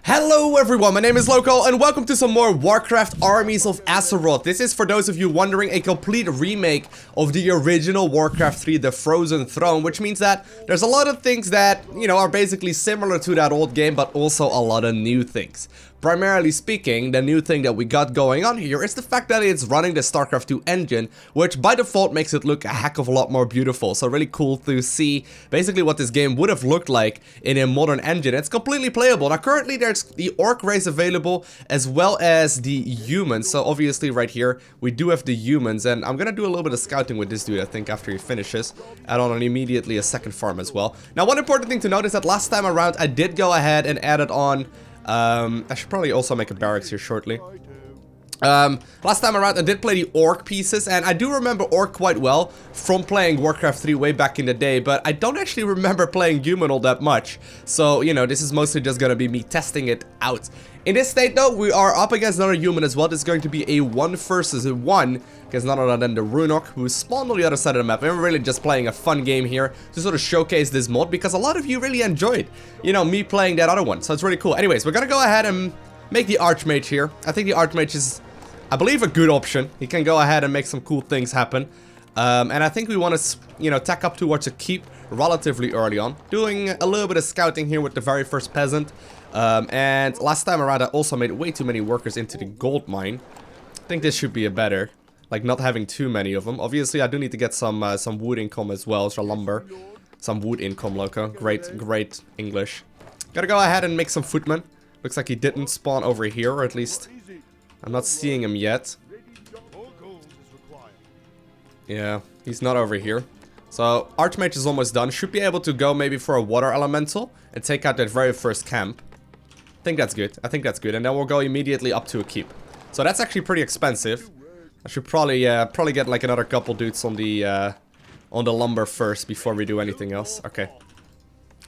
Hello everyone, my name is Loco and welcome to some more WarCraft Armies of Azeroth. This is, for those of you wondering, a complete remake of the original WarCraft 3, The Frozen Throne, which means that there's a lot of things that, are basically similar to that old game, but also a lot of new things. Primarily speaking, the new thing that we got going on here is the fact that it's running the StarCraft 2 engine, which by default makes it look a heck of a lot more beautiful. So really cool to see basically what this game would have looked like in a modern engine. It's completely playable. Now currently there's the orc race available as well as the humans. So obviously right here we do have the humans, and I'm gonna do a little bit of scouting with this dude, I think, after he finishes. Add on immediately a second farm as well. Now one important thing to note is that last time around I did go ahead and added on I should probably also make a barracks here shortly. Last time around I did play the orc pieces, and I do remember orc quite well from playing WarCraft 3 way back in the day, but I don't actually remember playing human all that much. So, this is mostly just gonna be me testing it out. In this state though, we are up against another human as well. This is going to be a 1 versus 1 against none other than the Runok, who spawned on the other side of the map. And we're really just playing a fun game here to sort of showcase this mod, because a lot of you really enjoyed, me playing that other one. So it's really cool. Anyways, we're gonna go ahead and make the Archmage here. I think the Archmage is, I believe, a good option. He can go ahead and make some cool things happen. And I think we want to, tack up towards a keep relatively early on. Doing a little bit of scouting here with the very first peasant. And last time around I also made way too many workers into the gold mine. I think this should be a better, like not having too many of them. Obviously I do need to get some wood income as well, so lumber. Some wood income, Loco. Great English. Gotta go ahead and make some footmen. Looks like he didn't spawn over here, or at least I'm not seeing him yet. Yeah, he's not over here. So Archmage is almost done. Should be able to go maybe for a water elemental and take out that very first camp. I think that's good. And then we'll go immediately up to a keep. So that's actually pretty expensive. I should probably get like another couple dudes on the lumber first before we do anything else. Okay.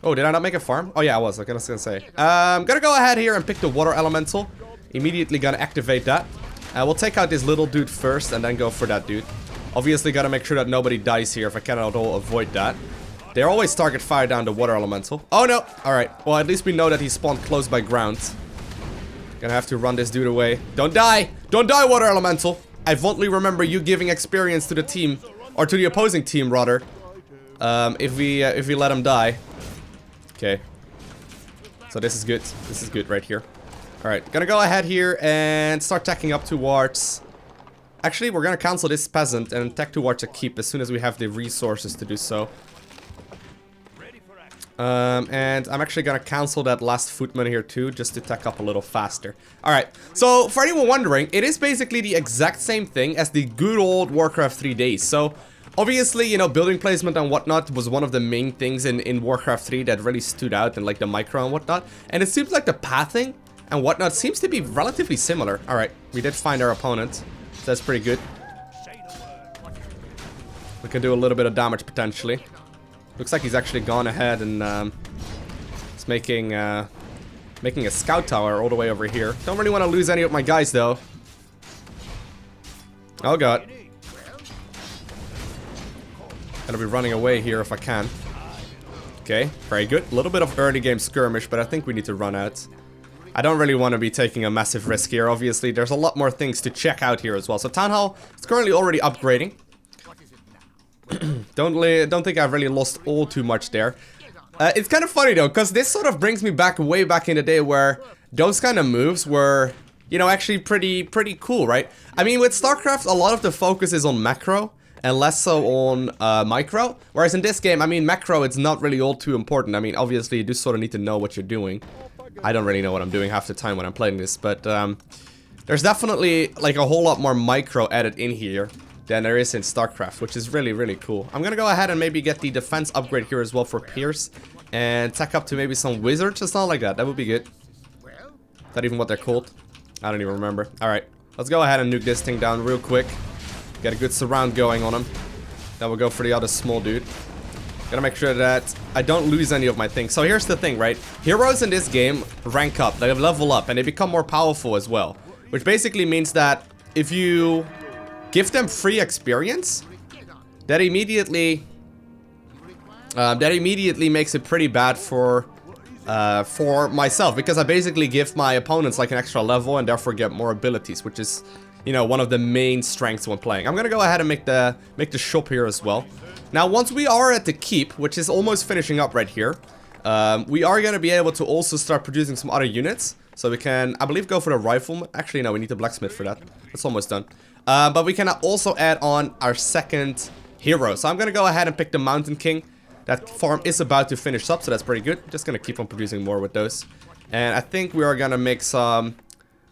Oh, did I not make a farm? Oh yeah, I was. I was gonna say. Gonna go ahead here and pick the water elemental. Immediately gonna activate that. We'll take out this little dude first and then go for that dude. Obviously gotta make sure that nobody dies here if I can at all avoid that. They always target fire down the water elemental. Oh no! Alright, well at least we know that he spawned close by ground. Gonna have to run this dude away. Don't die! Don't die, water elemental! I fondly remember you giving experience to the team, or to the opposing team rather, if we let him die. Okay. So this is good. This is good right here. Alright, gonna go ahead here and start tacking up towards... Actually, we're gonna cancel this peasant and tack towards a keep as soon as we have the resources to do so. And I'm actually gonna cancel that last footman here too, just to tack up a little faster. Alright, so for anyone wondering, it is basically the exact same thing as the good old WarCraft 3 days. So, obviously, building placement and whatnot was one of the main things in WarCraft 3 that really stood out, and like the micro and whatnot. And it seems like the pathing and whatnot seems to be relatively similar. Alright, we did find our opponent. So that's pretty good. We can do a little bit of damage potentially. Looks like he's actually gone ahead and is making a scout tower all the way over here. Don't really want to lose any of my guys though. Oh god. Gonna be running away here if I can. Okay, very good. A little bit of early game skirmish, but I think we need to run out. I don't really want to be taking a massive risk here. Obviously, there's a lot more things to check out here as well. So Town Hall is currently already upgrading. Don't think I've really lost all too much there. It's kind of funny though, because this sort of brings me back way back in the day where those kind of moves were, actually pretty cool, right? I mean, with StarCraft, a lot of the focus is on macro and less so on micro. Whereas in this game, I mean, macro, it's not really all too important. I mean, obviously, you do sort of need to know what you're doing. I don't really know what I'm doing half the time when I'm playing this, but there's definitely like a whole lot more micro added in here than there is in StarCraft, which is really cool. I'm gonna go ahead and maybe get the defense upgrade here as well for Pierce and tack up to maybe some wizards or something like that. That would be good. Is that even what they're called? I don't even remember. Alright, let's go ahead and nuke this thing down real quick. Get a good surround going on him. Then we'll go for the other small dude. Gotta make sure that I don't lose any of my things. So here's the thing, right? Heroes in this game rank up, they level up, and they become more powerful as well. Which basically means that if you give them free experience, that immediately makes it pretty bad for for myself, because I basically give my opponents like an extra level and therefore get more abilities, which is, you know, one of the main strengths when playing. I'm gonna go ahead and make the shop here as well. Now, once we are at the keep, which is almost finishing up right here, we are gonna be able to also start producing some other units. So we can, I believe, go for the Riflemen. Actually, no, we need the blacksmith for that. It's almost done. But we can also add on our second hero. So I'm gonna go ahead and pick the Mountain King. That farm is about to finish up, so that's pretty good. Just gonna keep on producing more with those. And I think we are gonna make some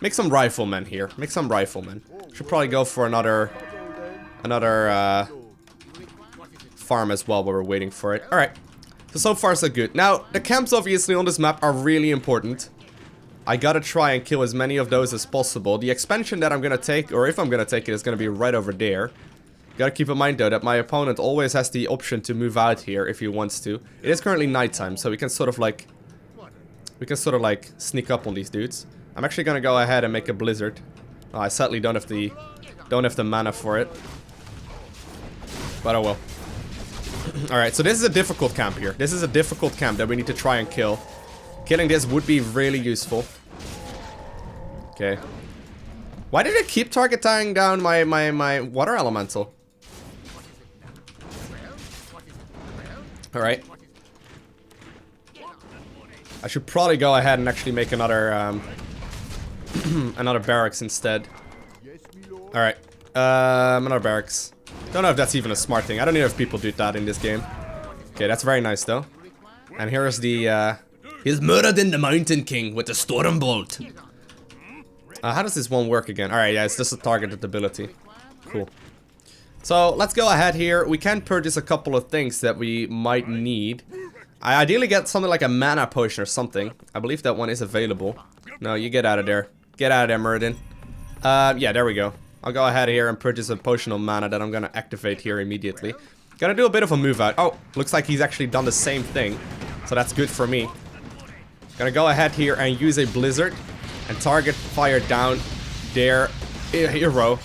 Riflemen here. Make some Riflemen. Should probably go for another farm as well while we're waiting for it. Alright. So far so good. Now, the camps obviously on this map are really important. I gotta try and kill as many of those as possible. The expansion that I'm gonna take, or if I'm gonna take it, is gonna be right over there. Gotta keep in mind though that my opponent always has the option to move out here if he wants to. It is currently nighttime, so we can sort of like sneak up on these dudes. I'm actually gonna go ahead and make a blizzard. Oh, I sadly don't have the mana for it. But oh well. Alright, so this is a difficult camp here. This is a difficult camp that we need to try and kill. Killing this would be really useful. Okay. Why did it keep targeting down my water elemental? Alright. I should probably go ahead and actually make another another barracks instead. Alright. Another barracks. Don't know if that's even a smart thing. I don't know if people do that in this game. Okay, that's very nice though. And here's the he's murdered in the Mountain King with the Stormbolt. How does this one work again? Alright, yeah, it's just a targeted ability. Cool. So, let's go ahead here. We can purchase a couple of things that we might need. I ideally get something like a mana potion or something. I believe that one is available. No, you get out of there. Get out of there, Muradin. Yeah, there we go. I'll go ahead here and purchase a potion of mana that I'm gonna activate here immediately. Gonna do a bit of a move out. Oh, looks like he's actually done the same thing. So that's good for me. Gonna go ahead here and use a blizzard and target fire down their hero.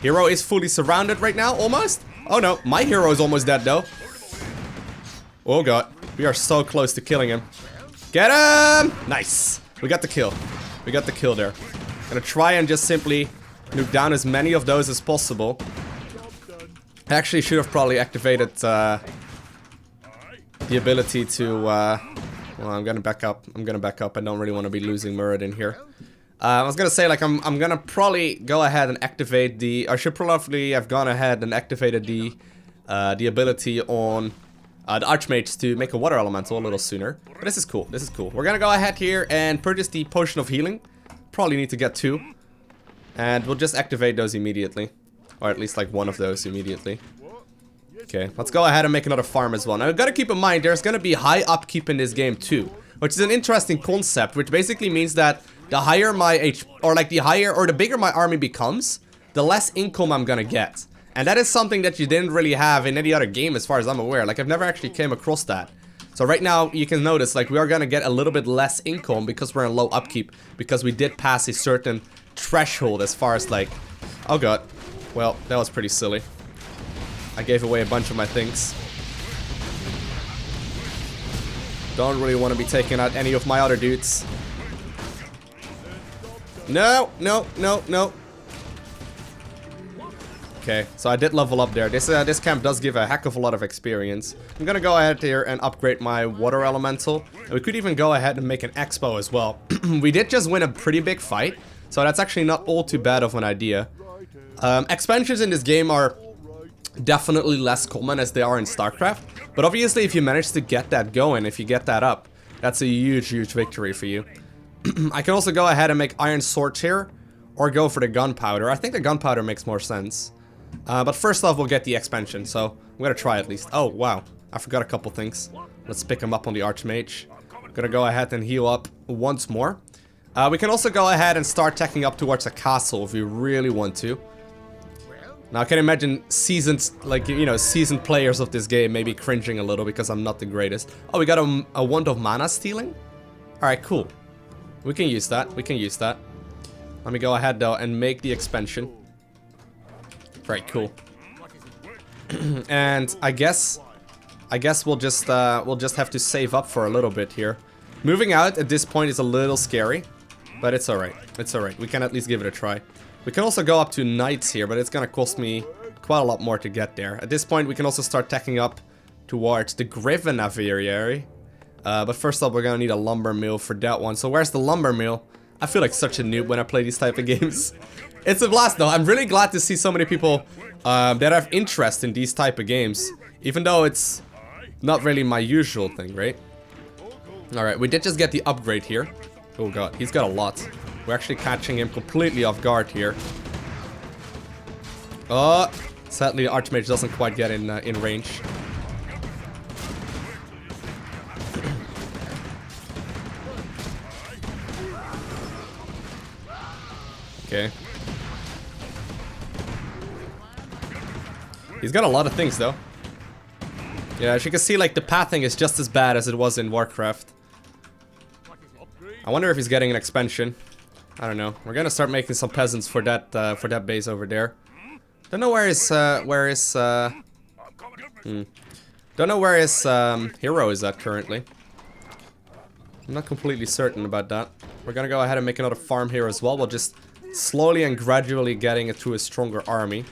Hero is fully surrounded right now, almost. Oh no, my hero is almost dead though. Oh god, we are so close to killing him. Get him! Nice. We got the kill. We got the kill there. Gonna try and just simply nuke down as many of those as possible. I actually should have probably activated the ability to well, I'm gonna back up. I'm gonna back up. I don't really want to be losing Muradin here. I was gonna say, like, I'm gonna probably go ahead and activate the... I should probably have gone ahead and activated the ability on the Archmage to make a water elemental a little sooner. But this is cool. This is cool. We're gonna go ahead here and purchase the potion of healing. Probably need to get 2. And we'll just activate those immediately. Or at least, like, one of those immediately. Okay, let's go ahead and make another farm as well. Now, you've got to keep in mind, there's gonna be high upkeep in this game too. Which is an interesting concept, which basically means that the higher my the bigger my army becomes, the less income I'm gonna get. And that is something that you didn't really have in any other game as far as I'm aware. Like, I've never actually came across that. So right now, you can notice, like, we are gonna get a little bit less income because we're in low upkeep. Because we did pass a certain threshold as far as, like... Oh god. Well, that was pretty silly. I gave away a bunch of my things. Don't really want to be taking out any of my other dudes. No, no, no, no. Okay, so I did level up there. This camp does give a heck of a lot of experience. I'm gonna go ahead here and upgrade my water elemental. And we could even go ahead and make an expo as well. We did just win a pretty big fight, so that's actually not all too bad of an idea. Expansions in this game are definitely less common as they are in StarCraft. But obviously, if you manage to get that going, if you get that up, that's a huge, huge victory for you. I can also go ahead and make iron swords here, or go for the gunpowder. I think the gunpowder makes more sense. But first off, we'll get the expansion, so I'm gonna try at least. Oh, wow. I forgot a couple things. Let's pick them up on the Archmage. Gonna go ahead and heal up once more. We can also go ahead and start tacking up towards a castle if we really want to. Now, I can imagine seasoned, like, you know, seasoned players of this game maybe cringing a little because I'm not the greatest. Oh, we got a wand of mana stealing? Alright, cool. We can use that. We can use that. Let me go ahead, though, and make the expansion. Very cool. And I guess we'll just have to save up for a little bit here. Moving out at this point is a little scary, but it's alright. It's alright. We can at least give it a try. We can also go up to knights here, but it's gonna cost me quite a lot more to get there. At this point, we can also start tacking up towards the Griffin Aviary. But first up, we're gonna need a lumber mill for that one. So where's the lumber mill? I feel like such a noob when I play these type of games. It's a blast though. I'm really glad to see so many people that have interest in these type of games. Even though it's not really my usual thing, right? Alright, we did just get the upgrade here. Oh god, he's got a lot. We're actually catching him completely off guard here. Oh, sadly the Archmage doesn't quite get in range. Okay. He's got a lot of things though. Yeah, as you can see, like, the pathing is just as bad as it was in WarCraft. I wonder if he's getting an expansion. I don't know. We're gonna start making some peasants for that base over there. Don't know where his don't know where his hero is at currently. I'm not completely certain about that. We're gonna go ahead and make another farm here as well. We'll just slowly and gradually getting it to a stronger army.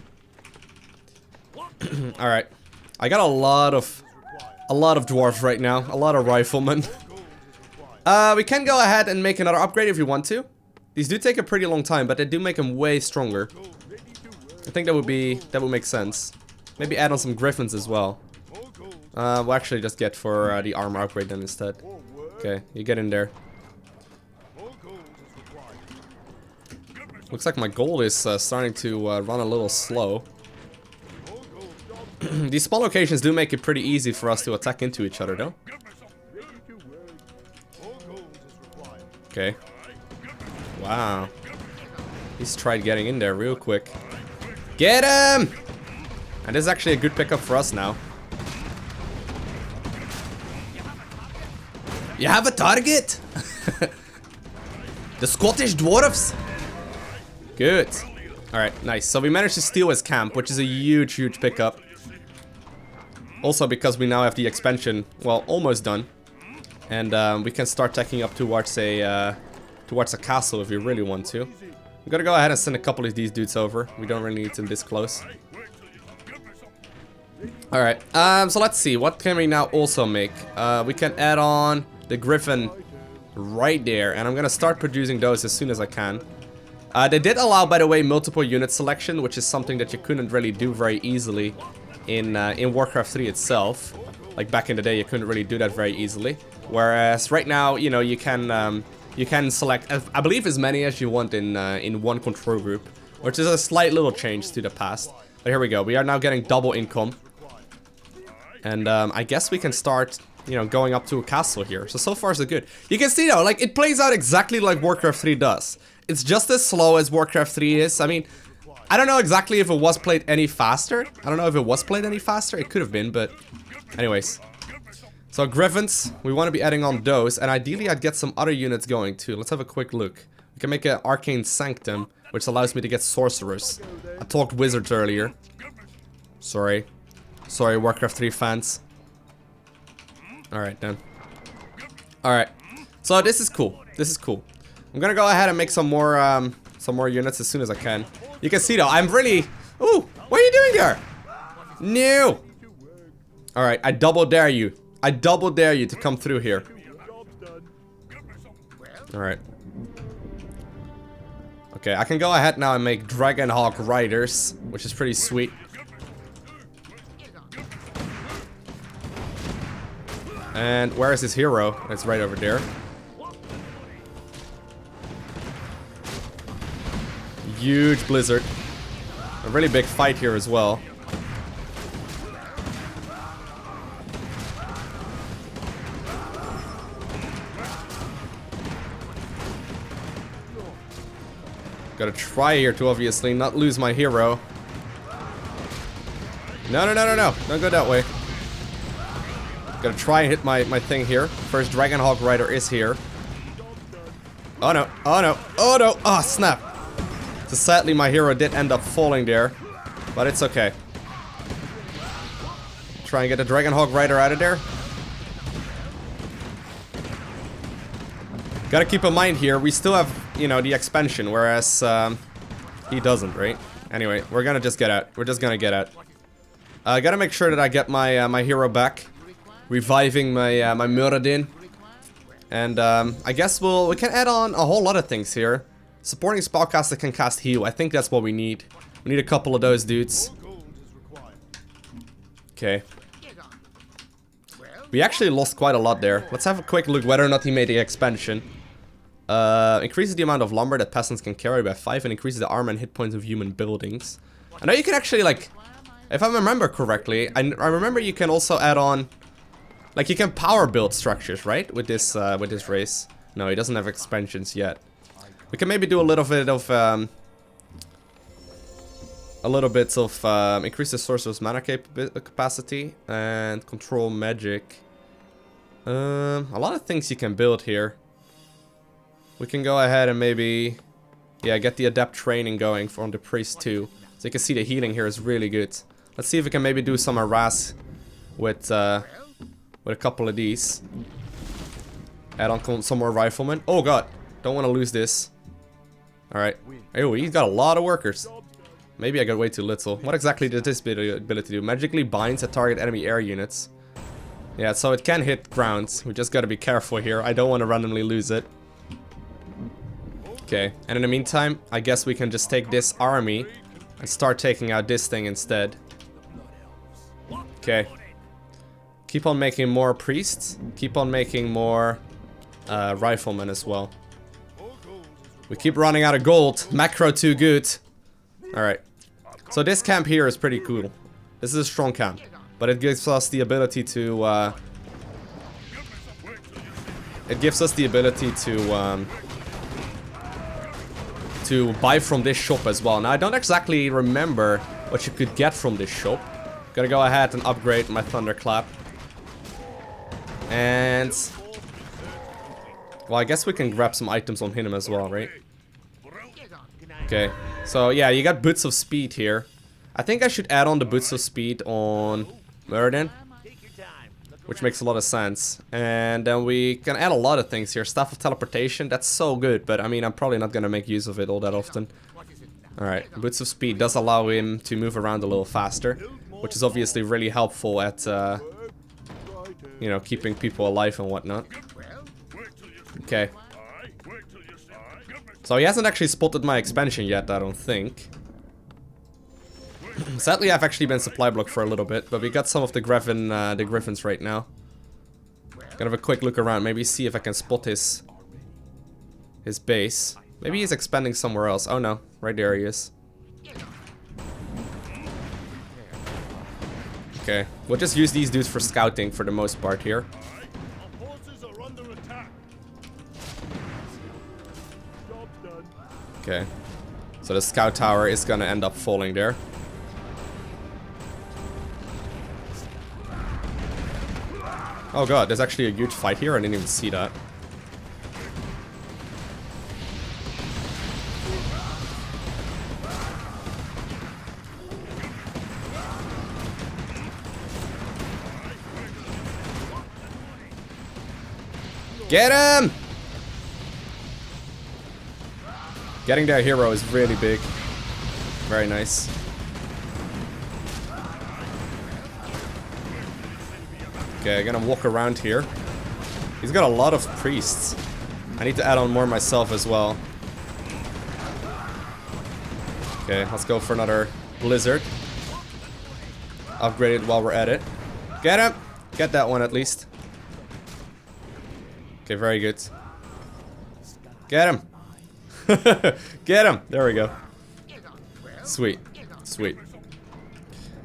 Alright. I got a lot of dwarves right now. A lot of riflemen. We can go ahead and make another upgrade if we want to. These do take a pretty long time, but they do make them way stronger. I think that would make sense. Maybe add on some griffins as well. We'll actually just get for the armor upgrade then instead. Okay, you get in there. Looks like my gold is starting to run a little slow. These small locations do make it pretty easy for us to attack into each other, though. Okay. Wow. He's tried getting in there real quick. Get him! And this is actually a good pickup for us now. You have a target? The Scottish dwarfs? Good. Alright, nice. So we managed to steal his camp, which is a huge, huge pickup. Also because we now have the expansion, well, almost done. And we can start taking up towards a castle if we really want to. I'm gonna go ahead and send a couple of these dudes over. We don't really need them this close. Alright, so let's see. What can we now also make? We can add on the Griffin right there. And I'm gonna start producing those as soon as I can. They did allow, by the way, multiple unit selection, which is something that you couldn't really do very easily in WarCraft 3 itself. Like back in the day, you couldn't really do that very easily. Whereas right now, you know, you can select, I believe, as many as you want in one control group, which is a slight little change to the past. But here we go. We are now getting double income, and I guess we can start, you know, going up to a castle here. So far so good. You can see though, like, it plays out exactly like WarCraft 3 does. It's just as slow as WarCraft 3 is. I mean, I don't know exactly if it was played any faster. I don't know if it was played any faster. It could have been, but anyways. So Griffins, we want to be adding on those, and ideally I'd get some other units going too. Let's have a quick look. We can make an Arcane Sanctum, which allows me to get Sorcerers. I talked Wizards earlier. Sorry, WarCraft 3 fans. Alright then. Alright, so this is cool. This is cool. I'm gonna go ahead and make some more units as soon as I can. You can see though, I'm really... Ooh, what are you doing there? No! Alright, I double dare you. I double dare you to come through here. Alright. Okay, I can go ahead now and make Dragonhawk Riders, which is pretty sweet. And where is his hero? It's right over there. Huge blizzard. A really big fight here as well. Gotta try here to obviously not lose my hero. No. Don't go that way. Gotta try and hit my thing here. First Dragonhawk Rider is here. Oh no. Oh snap. So sadly my hero did end up falling there. But it's okay. Try and get the Dragonhawk Rider out of there. Gotta keep in mind here, we still have, you know, the expansion, whereas he doesn't, right? Anyway, we're gonna just get out. We're just gonna get out. I gotta make sure that I get my my hero back, reviving my my Muradin, and I guess we can add on a whole lot of things here. Supporting spellcaster can cast heal. I think that's what we need. We need a couple of those dudes. Okay. We actually lost quite a lot there. Let's have a quick look whether or not he made the expansion. Increases the amount of lumber that peasants can carry by 5 and increases the armor and hit points of human buildings. I know you can actually, like, if I remember correctly, I remember you can also add on, like, you can power build structures, right? With this race. No, he doesn't have expansions yet. We can maybe do a little bit of, increase the sorcerer's mana capacity and control magic. A lot of things you can build here. We can go ahead and maybe, yeah, get the adept training going from the priest too. So you can see the healing here is really good. Let's see if we can maybe do some harass with a couple of these. Add on some more riflemen. Oh god, don't want to lose this. Alright. Oh, he's got a lot of workers. Maybe I got way too little. What exactly did this ability do? Magically binds at target enemy air units. Yeah, so it can hit ground. We just gotta be careful here. I don't want to randomly lose it. Okay, and in the meantime, I guess we can just take this army and start taking out this thing instead. Okay. Keep on making more priests. Keep on making more riflemen as well. We keep running out of gold. Macro too good. Alright. So this camp here is pretty cool. This is a strong camp. But it gives us the ability to buy from this shop as well. Now I don't exactly remember what you could get from this shop. Gotta go ahead and upgrade my thunderclap. And well, I guess we can grab some items on him as well, right? Okay. So yeah, you got boots of speed here. I think I should add on the boots of speed on Muradin, which makes a lot of sense. And then we can add a lot of things here. Staff of teleportation, that's so good, but I mean, I'm probably not gonna make use of it all that often. Alright, boots of speed does allow him to move around a little faster, which is obviously really helpful at, you know, keeping people alive and whatnot. Okay. So he hasn't actually spotted my expansion yet, I don't think. Sadly, I've actually been supply blocked for a little bit, but we got some of the griffins right now. Gonna have a quick look around, maybe see if I can spot his base. Maybe he's expanding somewhere else. Oh no, right there he is. Okay, we'll just use these dudes for scouting for the most part here. Okay, so the scout tower is gonna end up falling there. Oh god, there's actually a huge fight here, I didn't even see that. Get him! Getting their hero is really big. Very nice. Okay, I'm gonna walk around here. He's got a lot of priests. I need to add on more myself as well. Okay, let's go for another blizzard. Upgrade it while we're at it. Get him! Get that one at least. Okay, very good. Get him! Get him! There we go. Sweet. Sweet.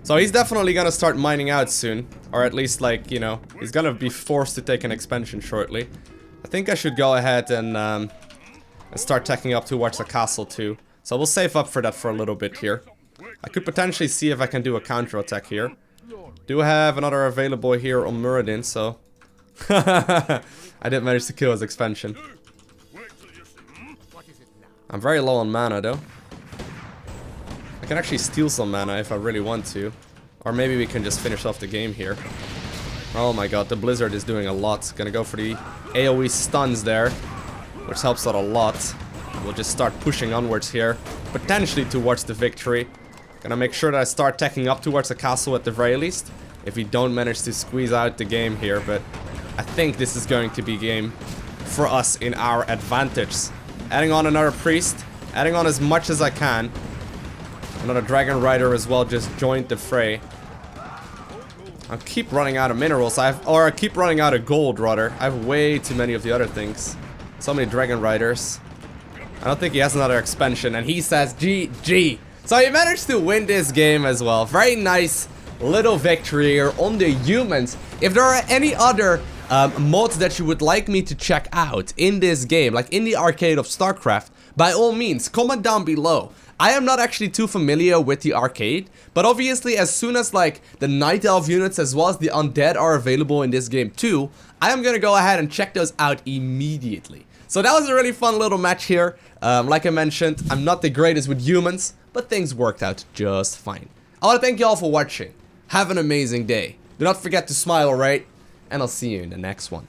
So he's definitely gonna start mining out soon. Or at least, like, you know, he's gonna be forced to take an expansion shortly. I think I should go ahead and start tacking up towards the castle too. So we'll save up for that for a little bit here. I could potentially see if I can do a counter-attack here. Do have another available here on Muradin, so... I didn't manage to kill his expansion. I'm very low on mana though. I can actually steal some mana if I really want to. Or maybe we can just finish off the game here. Oh my god, the blizzard is doing a lot. Gonna go for the AoE stuns there. which helps out a lot. We'll just start pushing onwards here, potentially towards the victory. Gonna make sure that I start teching up towards the castle at the very least, if we don't manage to squeeze out the game here, but I think this is going to be game for us in our advantage. Adding on another priest, adding on as much as I can. Another dragon rider as well just joined the fray. I keep running out of minerals, I keep running out of gold rather. I have way too many of the other things. So many dragon riders. I don't think he has another expansion, and he says GG. So he managed to win this game as well. Very nice little victory here on the humans. If there are any other mods that you would like me to check out in this game, like in the arcade of StarCraft, by all means, comment down below. I am not actually too familiar with the arcade, but obviously as soon as like the Night Elf units as well as the Undead are available in this game too, I am gonna go ahead and check those out immediately. So that was a really fun little match here. Like I mentioned, I'm not the greatest with humans, but things worked out just fine. I want to thank you all for watching. Have an amazing day. Do not forget to smile, alright? And I'll see you in the next one.